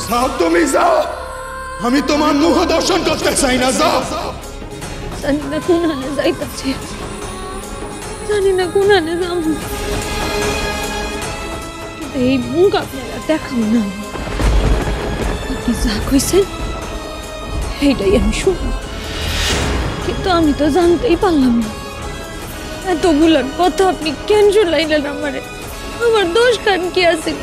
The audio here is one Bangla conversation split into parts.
যাও তুমি যাও, আমি তোমার মুখ দর্শন করতে চাই না, যাও। জানি না কোনখানে যাইতাছি, জানি না কোনখানে যাব, এই মুখ আপনারা দেখাও না। আপনি যা কইছেন এইটাই আমি শুনলাম, কিন্তু আমি তো জানতেই পারলাম না এতগুলোর কথা আপনি কেন শুনাইলেন আমারে। আমার দোষ কান কি আছিল?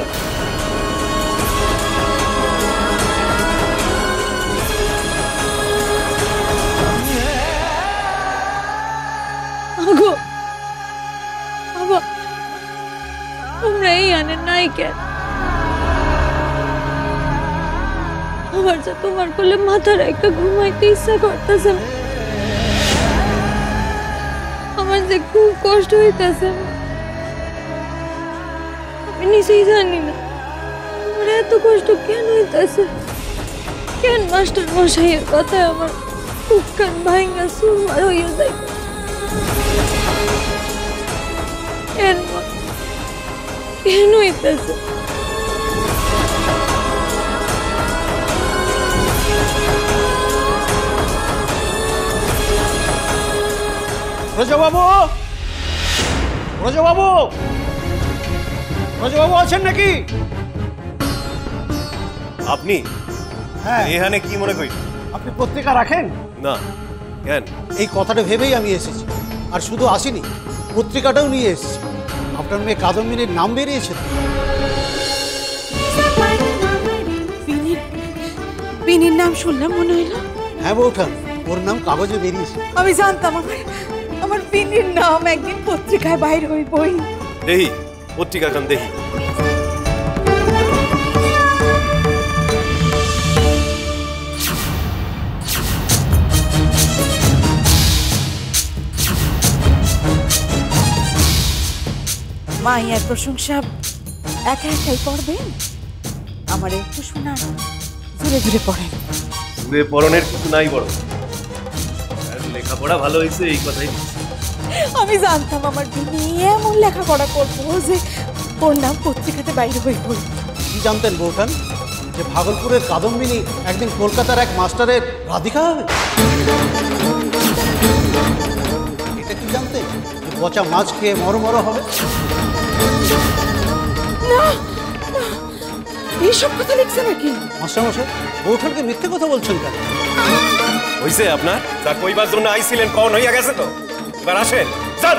আগো বাবা, তোমরা এই আনে নাই কেন? আমার যে তোমার কোলে মাথার একটা ঘুমাইতে ইচ্ছা করতেছে, আমার যে খুব কষ্ট হইতেছে, আমি নিজেই জানি না আমার এত কষ্ট কেন হইতেছে। কেন মাস্টার মশাইয়ের কথায় আমার বুক কান ভাঙা সুরমার হইয়া যায়? কেন কেন হইতেছে? রোজাবাবু, রোজাবাবু, রোজাবাবু আছেন নাকি? আপনি? হ্যাঁ। এখানে কি মনে করি? আপনি পত্রিকা রাখেন না, কেন? এই কথাটা ভেবেই আমি এসেছি, আর শুধু আসিনি, পত্রিকাটাও নিয়ে এসেছি। আপনার মেয়ে কাদম্বিনীর নাম বেরিয়েছে। বিনির নাম শুনলাম মনে হইল। হ্যাঁ বৌঠান, ওর নাম কাগজে বেরিয়েছে। আমি জানতাম আমার বিনির নাম একদিন পত্রিকায় বাইর হইবই। দেহি পত্রিকা খান, দেহি। মাইয়ার প্রশংসা একা একাই করবেন, আমার একটু শোনান, ধীরে ধীরে পড়েন। দূরে পড়নের কিছু নাই, বড় লেখাপড়া ভালো হয়েছে এই কথাই। আমি জানতাম আমার বিনি এমন লেখাপড়া করবো যে ওর নাম পত্রিকাতে বাইরে হইবই। কি জানতেন বৌঠান যে ভাগলপুরের কাদম্বিনী একদিন কলকাতার এক মাস্টারের রাধিকা হবে? এটা কি জানতেন যে পচা মাছ খেয়ে মরমর হবে? না, এইসব কথা লিখছে নাকি? মাস্টারমশাই, বৌঠানকে মিথ্যে কথা বলছেন কেন? হইছে আপনার যা কইবার জন্য আইছিলেন, কখন হইয়া গেছে তো, এবার আসেন, যান।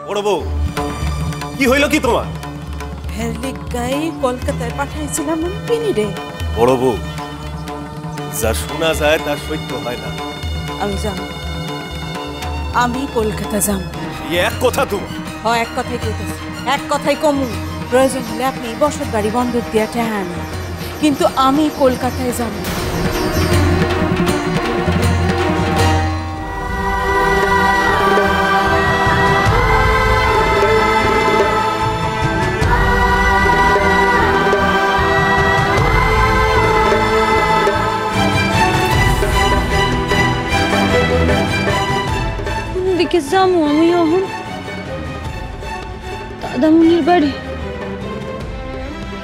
বড় বউ, কি হইল কি তোমার? হেরলিক গায়ে কলকাতায় পাঠাইছিলাম বিনি রে। বড় বউ, যা শোনা যায় তার সত্য হয় না। আমি যাব, আমি কলকাতা যাব। এক কথা তুমি? হ্যাঁ, এক কথাই কইতেছি, এক কথাই কমু। প্রয়োজন হলে আপনি বসত বাড়ি বন্ধক দিয়া ঠেহান, কিন্তু আমি কলকাতায় যাব। কোনদিকে যাবো আমি এখন? দাদামণির বাড়ি,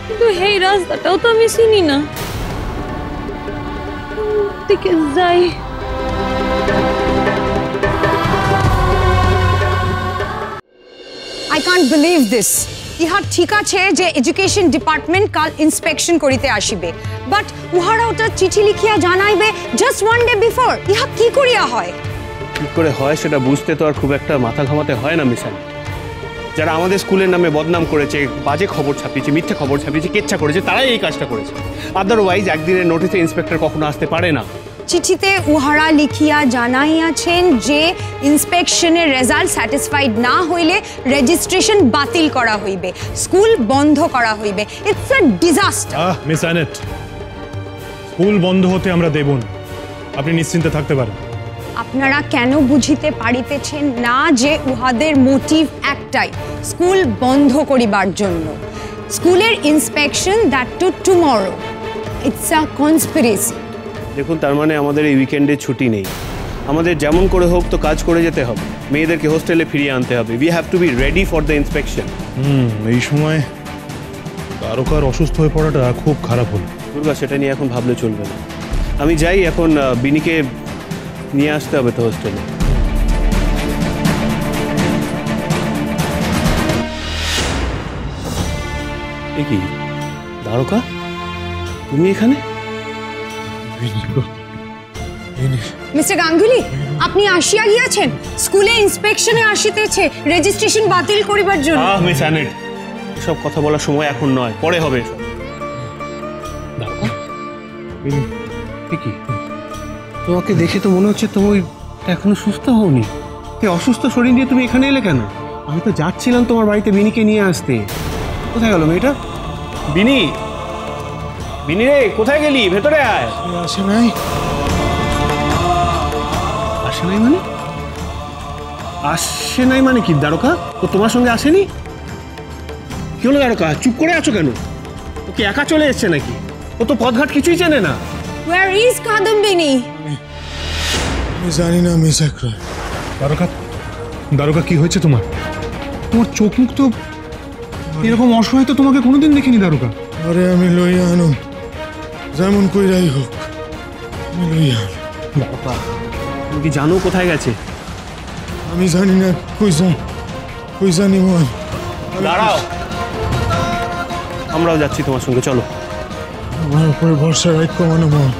কিন্তু এই রাস্তাটাও তো আমি চিনি না, দিকে যাই। I can't believe this. ইহা ঠিক আছে যে এডুকেশন ডিপার্টমেন্ট কাল ইন্সপেকশন করিতে আসিবে, বাট উহারা ওটা চিঠি লিখিয়া জানাইবে জাস্ট ওয়ান ডে বিফোর। ইহা কি করিয়া হয়? কি করে হয় সেটা বুঝতে তো আর খুব একটা মাথা ঘামাতে হয় না মিসান। যারা আমাদের স্কুলের নামে বদনাম করেছে, বাজে খবর ছাপিয়েছে, মিথ্যে খবর ছাপিয়েছে, কেচ্ছা করেছে, তারাই এই কাজটা করেছে। আদারওয়াইজ একদিনের নোটিসে ইন্সপেক্টর কখনো আসতে পারে না। চিঠিতে উহারা লিখিয়া জানাইয়াছেন যে ইন্সপেকশনের রেজাল্ট স্যাটিসফাইড না হইলে রেজিস্ট্রেশন বাতিল করা হইবে, স্কুল বন্ধ করা হইবে। It's a disaster. Miss Annette, school বন্ধ হতে আমরা দেব না, আপনি নিশ্চিন্তে থাকতে পারেন। আপনারা কেন বুঝিতে পারিতেছেন না যে উহাদের মোটিভ একটাই, স্কুল বন্ধ করিবার জন্য। স্কুলের inspection that too tomorrow. It's a conspiracy. দেখুন, তার মানে আমাদের এই উইকেন্ডে ছুটি নেই। আমাদের যেমন করে হোক তো কাজ করে যেতে হবে, মেয়েদেরকে হোস্টেলে ফিরিয়ে আনতে হবে। We have to be ready for the inspection. এই সময় তারকার অসুস্থ হয়ে পড়াটা খুব খারাপ হলো। দুর্গা, সেটা নিয়ে এখন ভাবলে চলবে না। আমি যাই এখন, বিনিকে নিয়ে আসতে হবে তো হোস্টেলে। এ কি দ্বারকা, তুমি এখানে? মিস্টার গাঙ্গুলি, আপনি আসিয়া গিয়াছেন? স্কুলে ইন্সপেকশনে আসিতেছে রেজিস্ট্রেশন বাতিল করিবার জন্য। মিস অ্যানেট, এসব কথা বলার সময় এখন নয়, পরে হবে এসব। দ্বারকা, এ কি? তোমাকে দেখে তো মনে হচ্ছে তুমি এখনো সুস্থ হওনি। এই অসুস্থ শরীর নিয়ে তুমি এখানে এলে কেন? আমি তো যাচ্ছিলাম তোমার বাড়িতে বিনিকে নিয়ে আসতে। কোথায় গেল মেয়েটা? বিনি, বিনি রে, কোথায় গেলি? ভেতরে আয়। আসে নাই? আসে নাই মানে? আসে নাই মানে কি দ্বারকা? ও তোমার সঙ্গে আসেনি? কি হলো দ্বারকা, চুপ করে আছো কেন? ও কি একা চলে এসছে নাকি? ও তো পথঘাট কিছুই চেনে না। Where is Kadambini? আমি জানি না মিস আকরার। দারোগা, কি হয়েছে তোমার? তোমার চোখ মুখ তো এরকম অসহায় তো তোমাকে কোনোদিন দেখিনি দারোগা। আরে আমি লইয়া আনুম, যেমন কইরাই হোক আমি লইয়া আনুম। বাবা, তুমি কি জানো কোথায় গেছে? আমি জানি না কই জানি মন। দাঁড়াও, আমরাও যাচ্ছি তোমার সঙ্গে, চলো। আমার উপরে ভরসা রাখো মানে মন।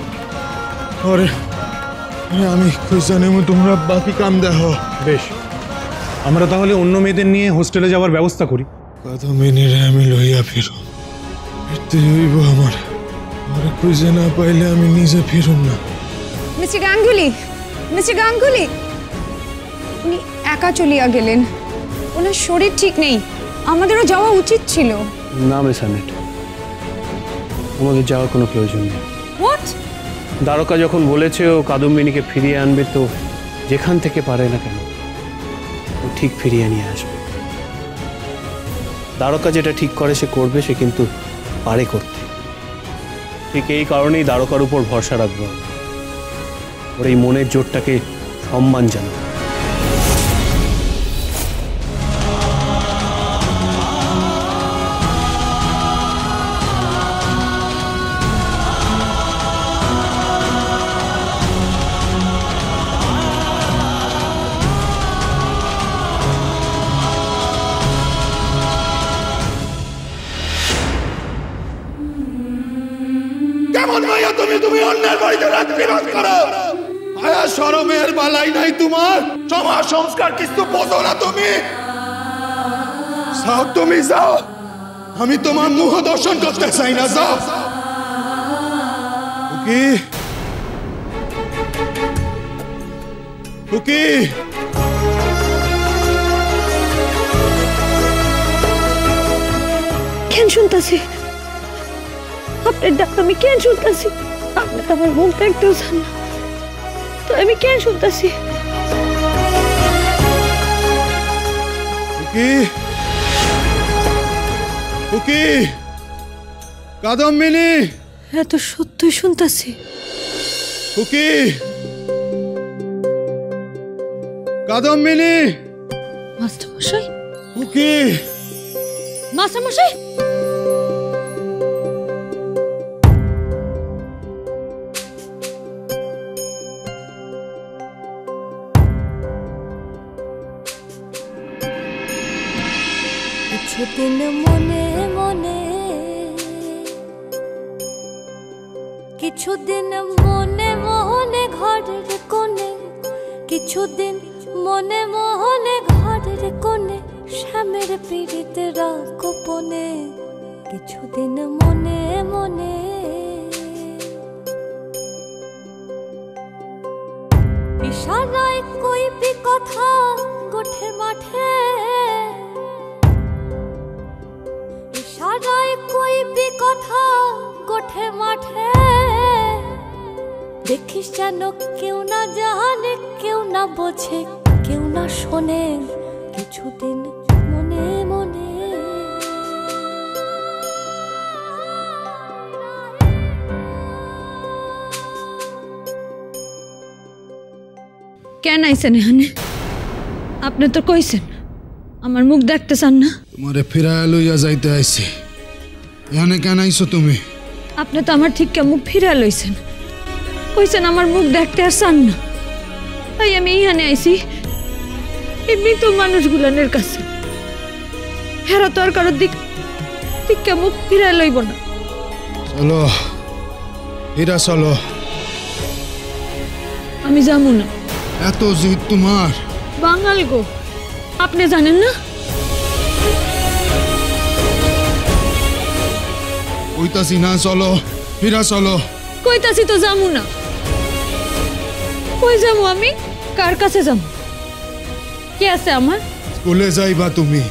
আরে আমি কই জানি তোমরা বাকি কাম দেখো। বেশ, আমরা তাহলে অন্য মেয়েদের নিয়ে হোস্টেলে যাওয়ার ব্যবস্থা করি। কাদম্বিনীরে আমি লইয়া ফিরো, ফিরতে হইব আমার। আরে খুঁজে না পাইলে আমি নিজে ফিরুম না। মিস্টার গাঙ্গুলি, মিস্টার গাঙ্গুলি, উনি একা চলিয়া গেলেন। ওনার শরীর ঠিক নেই, আমাদেরও যাওয়া উচিত ছিল। না মিস অ্যানেট, আমাদের যাওয়ার কোনো প্রয়োজন নেই। হোয়াট? দ্বারকা যখন বলেছে ও কাদম্বিনীকে ফিরিয়ে আনবে, তো যেখান থেকে পারে না কেন ও ঠিক ফিরিয়ে নিয়ে আসবে। দ্বারকা যেটা ঠিক করে সে করবে, সে কিন্তু পারে করতে। ঠিক এই কারণেই দ্বারকার উপর ভরসা রাখবো, ওর এই মনের জোরটাকে সম্মান জানাবো। কেমন ভাইয়া তুমি অন্যের বাড়িতে রাত্রি বাস করো? আয়া শরমের বালাই নাই তোমার? সমাজ সংস্কার কিছু বোঝো না তুমি? যাও, তুমি যাও, আমি তোমার মুখ দর্শন করতে চাই না। যাও। কুকি, কুকি, কেন শুনতাছি আপনার ডাক? আমি কেন শুনতাছি? আপনি তো আমার বলতে একটু চান না, তো আমি কেন শুনতাছি? কুকি, কুকি, কাদম্বিনী, এত সত্যই শুনতাছি। কুকি, কাদম্বিনী, মাস্টারমশাই, কুকি। মাস্টারমশাই, কিছুদিন মনে মনে, কিছুদিন মনে মনে ঘরের কোণে, কিছুদিন মনে মনে ঘরের কোণে, শ্যামের পীড়িতে গোপনে, কিছুদিন মনে মনে। ইশারায় কইবি কথা গোঠে মাঠে, ইশারায় কইবি কথা গোঠে মাঠে, দেখিস যেন কেউ না জানে, কেউ না বোঝে, কেউ না শোনে, কিছুদিন মনে মনে। কেন আইছেন এখানে? আপনি তো কইছেন আমার মুখ দেখতে চান না। তোমারে ফিরায় লইয়া যাইতে আইছি। এখানে কেন আইছো তুমি? আপনি তো আমার ঠিক মুখ ফিরা লইছেন, কইছেন আমার মুখ দেখতে আর চান না, তাই আমি এখানে আইছি এই মৃত মানুষগুলানের কাছে। হেরা তো আর কারোর দিক মুখ ফিরা লইব না। চলো হীরা চলো। আমি যাবো না। এত জিদ তোমার? বাঙাল গো, আপনি জানেন না? কইতাছি না চলো, হীরা চলো। কইতাছি তো যাবো না। কই যাবো আমি? কার কাছে যাবো? কে আছে আমার? স্কুলে যাইবা তুমি?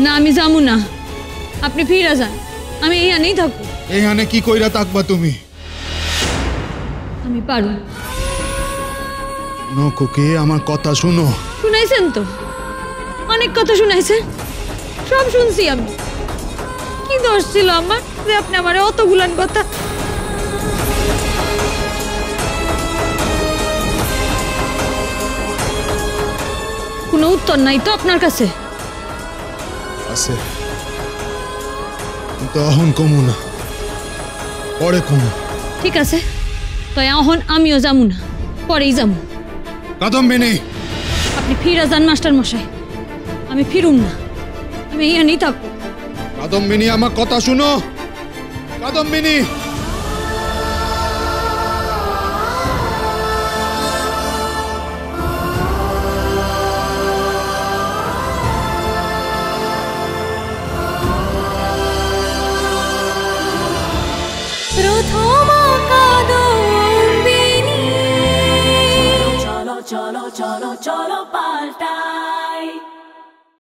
না আমি যাবো না, আপনি ফিরে যান, আমি এইখানেই থাকবো। এইখানে কি কইরা থাকবা তুমি? আমি পারু। নকুকে আমার কথা শুনো। শুনাইছেন তো, অনেক কথা শুনাইছেন, সব শুনছি আমি। কি দোষ ছিল আমার যে আপনি আমার অতগুলান কথা? কোনো উত্তর নাই তো আপনার কাছে? আছে, কিন্তু এখন কমু না, পরে কমু। ঠিক আছে, তাই এখন আমিও যাবো না, পরেই যাবো। কাদম্বিনী, আপনি ফিরে যান মাস্টার মশাই, আমি ফিরুম না, আমি এখানেই থাকবো। কাদম্বিনী আমার কথা শুনো। কাদম্বিনী, প্রথম কাদম্বিনী। চলো চলো চলো চলো পাল্টাই।